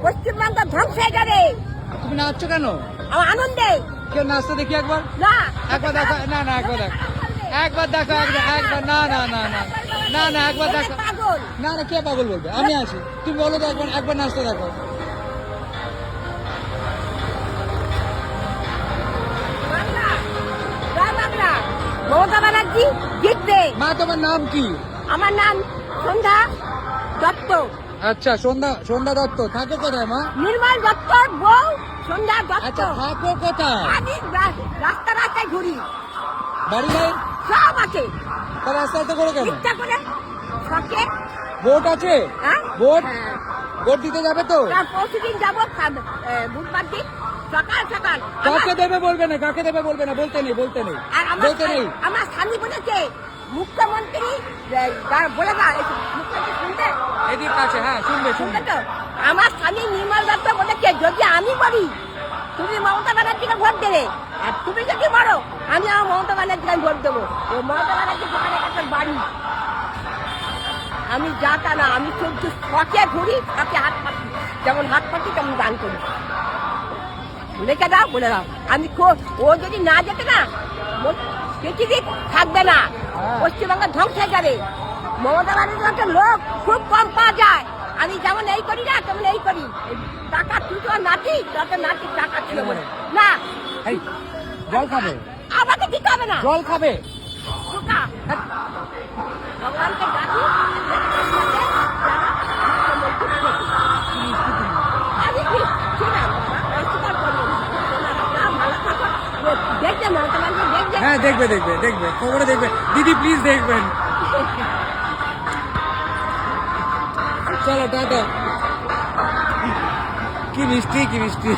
পশ্চিমবঙ্গ ধ্বংস হয়ে যাবে। তুমি নাচছো কেন? আমার আনন্দে। কেউ নাচতে দেখি একবার। না একবার দেখো, না না একবার দেখো, একবার দেখো, একবার না না না না না না একবার দেখো। পাগল। না না কে পাগল বলবে? আমি আছি, তুমি বলো তো একবার, একবার নাচতে দেখো। বাংলা, জয় বাংলা। মমতা ব্যানার্জি জিতবে। মা তোমার নাম কি? আমার নাম সন্ধ্যা দত্ত। আচ্ছা, সন্ধ্যা দত্ত। থাকো কোথায় মা? নির্মল দত্তর বউ সন্ধ্যা দত্ত। আচ্ছা, থাকো কোথায়? আমি রাস্তা রাস্তায় ঘুরি, বাড়ি নাই? সব আছে। তার রাস্তাতে করো কেন? ইচ্ছা করে শখে। ভোট আছে? হ্যাঁ ভোট? হ্যাঁ। ভোট দিতে যাবে তো? তার পরশুদিন যাবো বুধবার দিন সকাল সকাল। কাকে দেবে বলবে না, কাকে দেবে বলবে না, বলতে নেই, বলতে নেই, আর বলতে নেই। আমার স্বামী বলেছে মুখ্যমন্ত্রী বলে না, মুখ্যমন্ত্রী শুনবে এদিক আছে, হ্যাঁ শুনবে, শুনবে শুনবে। তো। আমার স্বামী নির্মল দত্ত বলেছে যদি আমি বলি তুমি মমতা ব্যানার্জিকে ভোট দেবে, আর তুমি যদি বলো আমি আমার মমতা ব্যানার্জিকে ভোট দেবো। ও মমতা ব্যানার্জি দোকানে একটা বাড়ি, আমি যা তা না, আমি শুধু শখে ঘুরি, শখে হাত পাতি, যেমন হাত পাতি তেমন দান করি। লিখে দাও, বলে দাও। আমি ও যদি না যেতে না, পৃথিবী থাকবে না, পশ্চিমবঙ্গ ধ্বংস হয়ে যাবে। মমতা ব্যানার্জির একটা লোক খুব কম পাওয়া যায়। আমি যেমন এই করি না তেমন এই করি, টাকা তুই তো নাচি, তত নাচি টাকা ছিল বলে না। এই, জল খাবে? আমাকে দিতে হবে না। জল খাবে? খোকা, ভগবানকে ডাকি, আমি কি ঠিক আছে বাবা, অস্বীকার করবো না। ভালো থাকো, দেখবে মমতা ব্যানার্জি দেখবে। হ্যাঁ দেখবে, দেখবে, দেখবে, খবরে দেখবে। দিদি প্লিজ দেখবেন। চলো টাটা। কি মিষ্টি, কি মিষ্টি।